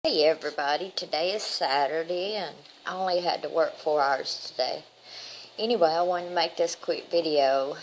Hey everybody, today is Saturday and I only had to work 4 hours today. Anyway, I wanted to make this quick video.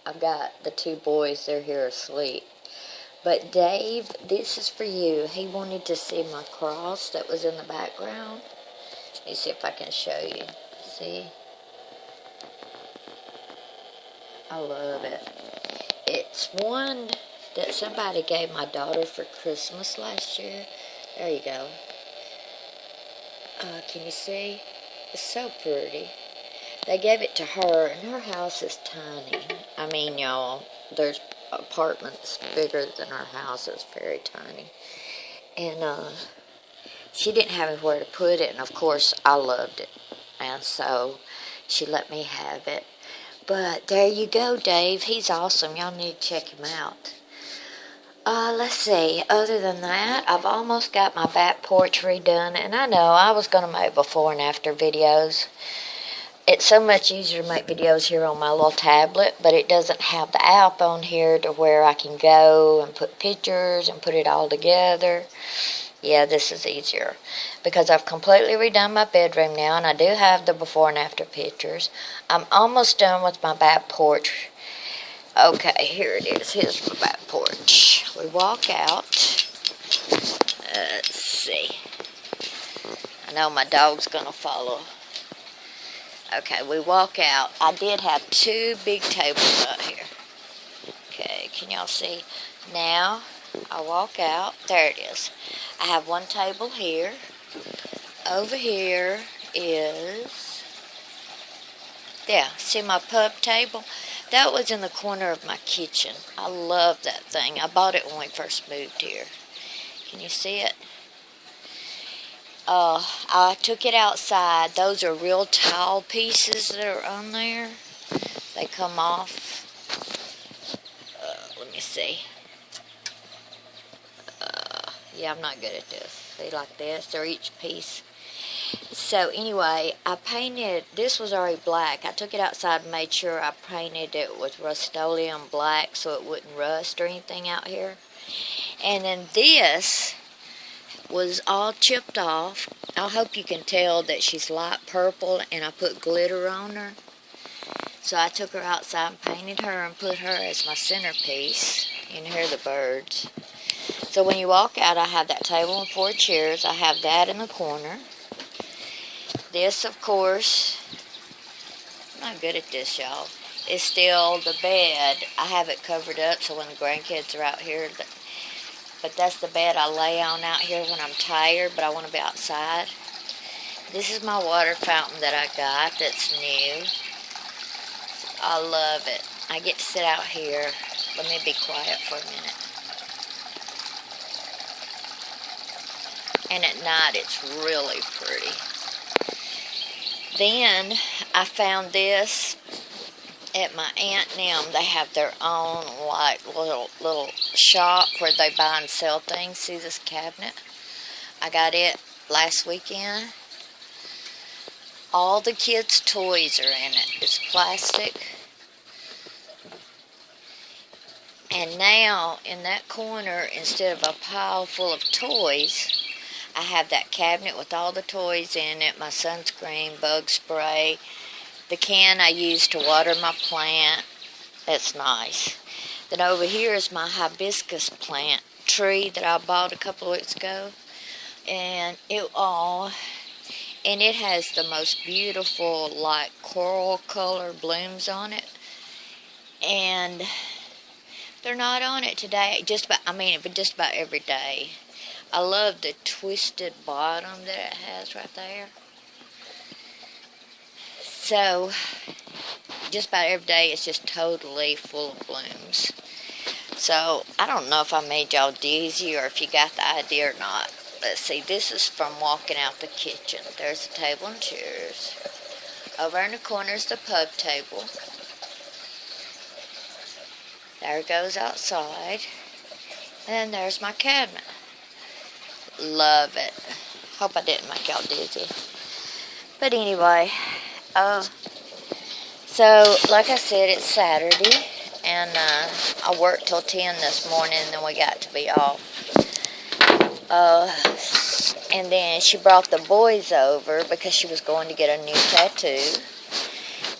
I've got the two boys, they're here asleep. But Dave, this is for you. He wanted to see my cross that was in the background. Let me see if I can show you. See? I love it. It's one that somebody gave my daughter for Christmas last year. There you go. Can you see? It's so pretty. They gave it to her, and her house is tiny. I mean, y'all, there's apartments bigger than our house. It's very tiny. And she didn't have anywhere to put it, and of course, I loved it. And so she let me have it. But there you go, Dave. He's awesome. Y'all need to check him out. Let's see. Other than that, I've almost got my back porch redone. And I know I was going to make before and after videos. It's so much easier to make videos here on my little tablet, but it doesn't have the app on here to where I can go and put pictures and put it all together. Yeah, this is easier because I've completely redone my bedroom now, and I do have the before and after pictures. I'm almost done with my back porch. Okay, here it is. Here's my back porch. We walk out. Let's see. I know my dog's going to follow. Okay, we walk out. I did have two big tables out here. Okay, can y'all see? Now, I walk out. There it is. I have one table here. Over here is... Yeah, see my pub table? That was in the corner of my kitchen. I love that thing. I bought it when we first moved here. Can you see it? I took it outside. Those are real tile pieces that are on there. They come off. Let me see. Yeah, I'm not good at this. See, like this. They're each piece. So anyway, I painted, this was already black. I took it outside and made sure I painted it with Rust-Oleum black so it wouldn't rust or anything out here. And then this was all chipped off. I hope you can tell that she's light purple and I put glitter on her. So I took her outside and painted her and put her as my centerpiece. You can hear the birds. So when you walk out, I have that table and 4 chairs. I have that in the corner. This, of course, I'm not good at this, y'all, is still the bed. I have it covered up so when the grandkids are out here, but that's the bed I lay on out here when I'm tired, but I want to be outside. This is my water fountain that I got that's new. I love it. I get to sit out here. Let me be quiet for a minute. And at night, it's really pretty. Then I found this at my Aunt and them. They have their own like little shop where they buy and sell things. See this cabinet? I got it last weekend. All the kids' toys are in it. It's plastic. And now in that corner, instead of a pile full of toys, I have that cabinet with all the toys in it, my sunscreen, bug spray, the can I use to water my plant. That's nice. Then over here is my hibiscus plant tree that I bought a couple of weeks ago. And it has the most beautiful, like, coral color blooms on it. And they're not on it today. Just about every day. I love the twisted bottom that it has right there. So, just about every day it's just totally full of blooms. So, I don't know if I made y'all dizzy or if you got the idea or not. Let's see, this is from walking out the kitchen. There's the table and chairs. Over in the corner is the pub table. There it goes outside. And then there's my cabinet. Love it. Hope I didn't make y'all dizzy. But anyway, so like I said, it's Saturday, and I worked till 10 this morning, and then we got to be off. And then she brought the boys over because she was going to get a new tattoo.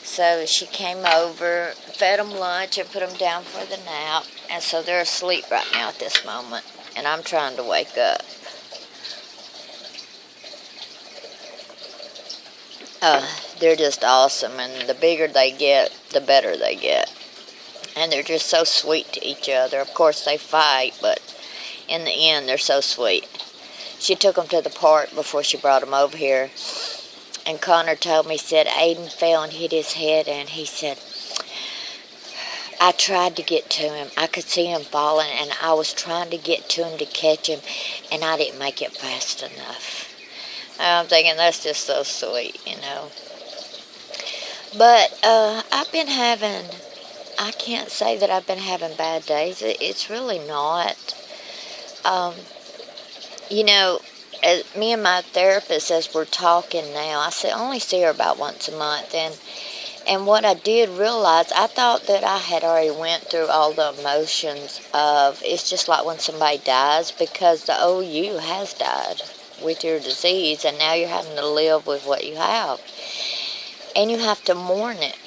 So she came over, fed them lunch, and put them down for the nap. And so they're asleep right now at this moment. And I'm trying to wake up. They're just awesome. And the bigger they get, the better they get. And they're just so sweet to each other. Of course, they fight, but in the end, they're so sweet. She took them to the park before she brought them over here. And Connor told me, said, Aiden fell and hit his head, and he said, I tried to get to him. I could see him falling, and I was trying to get to him to catch him, and I didn't make it fast enough. I'm thinking, that's just so sweet, you know. But I've been having, I can't say that I've been having bad days. It's really not. You know, me and my therapist, as we're talking now, I only see her about once a month, and what I did realize, I thought that I had already went through all the emotions of, it's just like when somebody dies, because the old you has died with your disease, and now you're having to live with what you have, and you have to mourn it,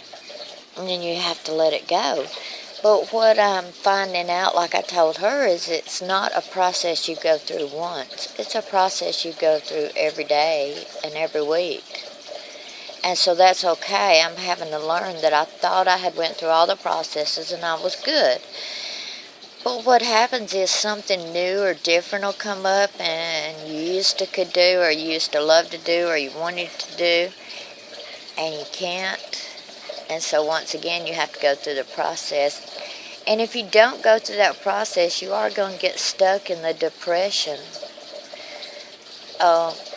and then you have to let it go. But what I'm finding out, like I told her, is it's not a process you go through once. It's a process you go through every day and every week. And so that's okay. I'm having to learn that I thought I had went through all the processes and I was good. But what happens is something new or different will come up and you used to could do, or you used to love to do, or you wanted to do, and you can't. And so once again, you have to go through the process. And if you don't go through that process, you are going to get stuck in the depression.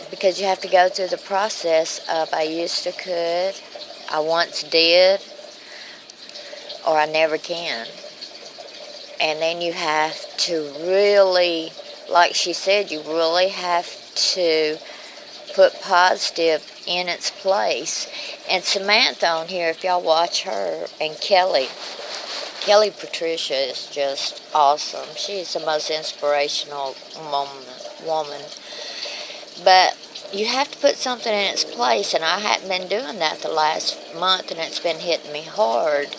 Because you have to go through the process of, I used to could, I once did, or I never can. And then you have to really, like she said, you really have to put positive in its place. And Samantha on here, if y'all watch her, and Kelly Patricia is just awesome. She's the most inspirational woman. But you have to put something in its place, and I hadn't been doing that the last month, and it's been hitting me hard,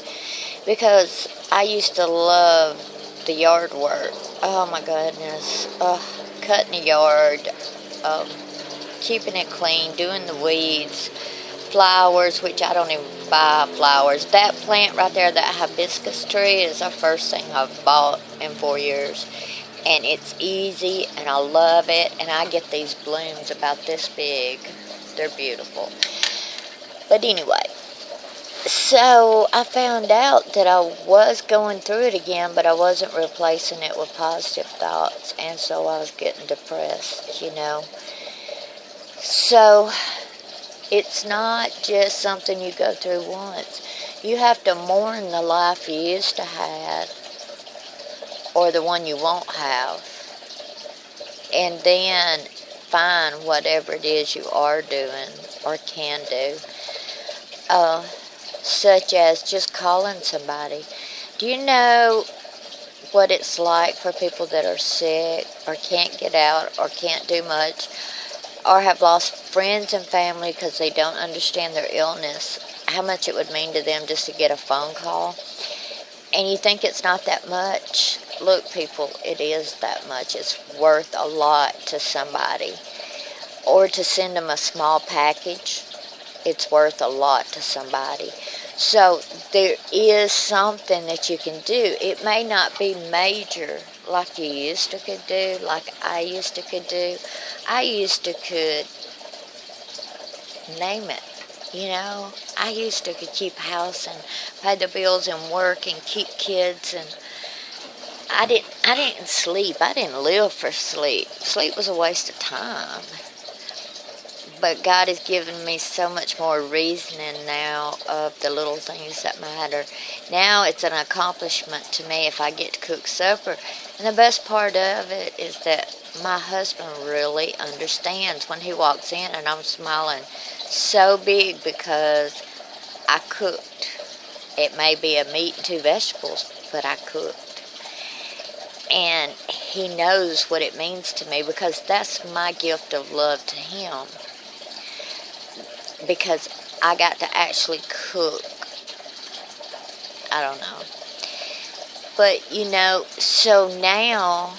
because I used to love the yard work. Oh my goodness. Cutting the yard, keeping it clean, doing the weeds, flowers, which I don't even buy flowers. That plant right there, that hibiscus tree, is the first thing I've bought in 4 years. And it's easy, and I love it, and I get these blooms about this big. They're beautiful. But anyway, so I found out that I was going through it again, but I wasn't replacing it with positive thoughts, and so I was getting depressed, you know. So it's not just something you go through once. You have to mourn the life you used to have, or the one you won't have, and then find whatever it is you are doing or can do, such as just calling somebody. Do you know what it's like for people that are sick or can't get out or can't do much, or have lost friends and family because they don't understand their illness, how much it would mean to them just to get a phone call? And you think it's not that much? Look, people, it is that much. It's worth a lot to somebody. Or to send them a small package, it's worth a lot to somebody. So there is something that you can do. It may not be major like you used to could do, like I used to could do. I used to could name it. You know, I used to could keep house and pay the bills and work and keep kids, and I didn't sleep. I didn't live for sleep. Sleep was a waste of time. But God has given me so much more reasoning now of the little things that matter. Now it's an accomplishment to me if I get to cook supper. And the best part of it is that my husband really understands when he walks in, and I'm smiling so big because I cooked. It may be a meat and 2 vegetables, but I cooked. And he knows what it means to me because that's my gift of love to him. Because I got to actually cook. I don't know. But, so now,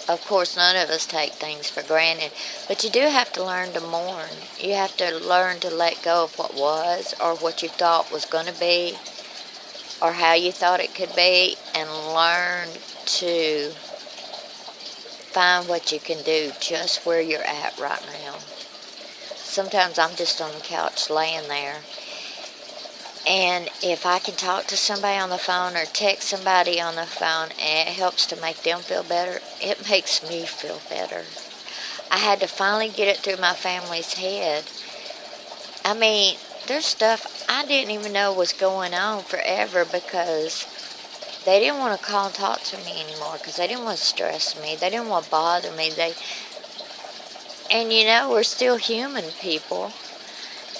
of course, none of us take things for granted. But you do have to learn to mourn. You have to learn to let go of what was or what you thought was going to be or how you thought it could be, and learn to find what you can do just where you're at right now. Sometimes I'm just on the couch laying there, and if I can talk to somebody on the phone or text somebody on the phone and it helps to make them feel better, it makes me feel better. I had to finally get it through my family's head. I mean, there's stuff I didn't even know was going on forever because they didn't want to call and talk to me anymore because they didn't want to stress me. They didn't want to bother me. And we're still human people.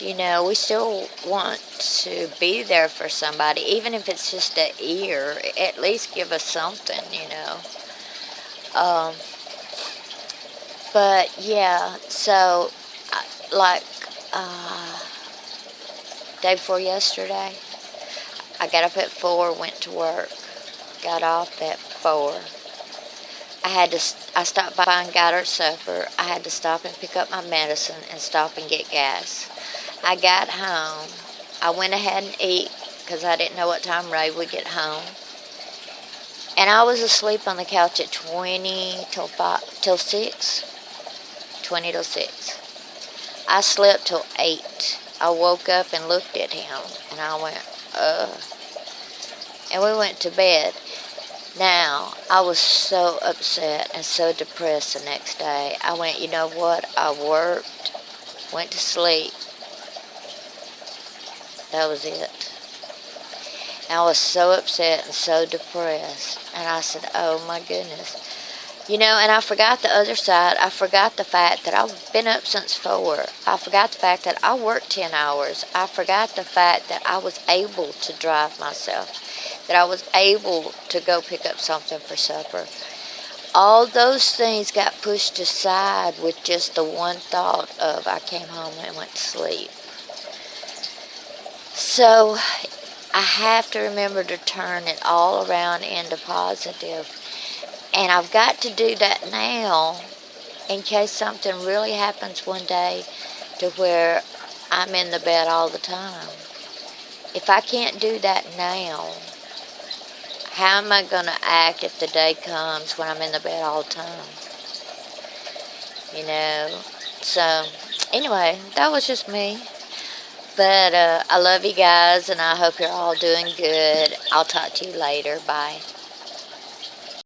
We still want to be there for somebody, even if it's just an ear. At least give us something, But yeah, so day before yesterday, I got up at 4, went to work, got off at 4. I stopped by and got her supper. I had to stop and pick up my medicine and stop and get gas. I got home. I went ahead and ate because I didn't know what time Ray would get home. And I was asleep on the couch at 20 till 6. 20 till 6. I slept till 8. I woke up and looked at him, and I went, and we went to bed. Now, I was so upset and so depressed the next day. I went, you know what? I worked, went to sleep. That was it. And I was so upset and so depressed. And I said, oh my goodness. And I forgot the other side. I forgot the fact that I've been up since 4. I forgot the fact that I worked 10 hours. I forgot the fact that I was able to drive myself, that I was able to go pick up something for supper. All those things got pushed aside with just the one thought of I came home and went to sleep. So I have to remember to turn it all around into positive. And I've got to do that now in case something really happens one day to where I'm in the bed all the time. If I can't do that now, how am I going to act if the day comes when I'm in the bed all the time? So anyway, that was just me. But I love you guys, and I hope you're all doing good. I'll talk to you later. Bye.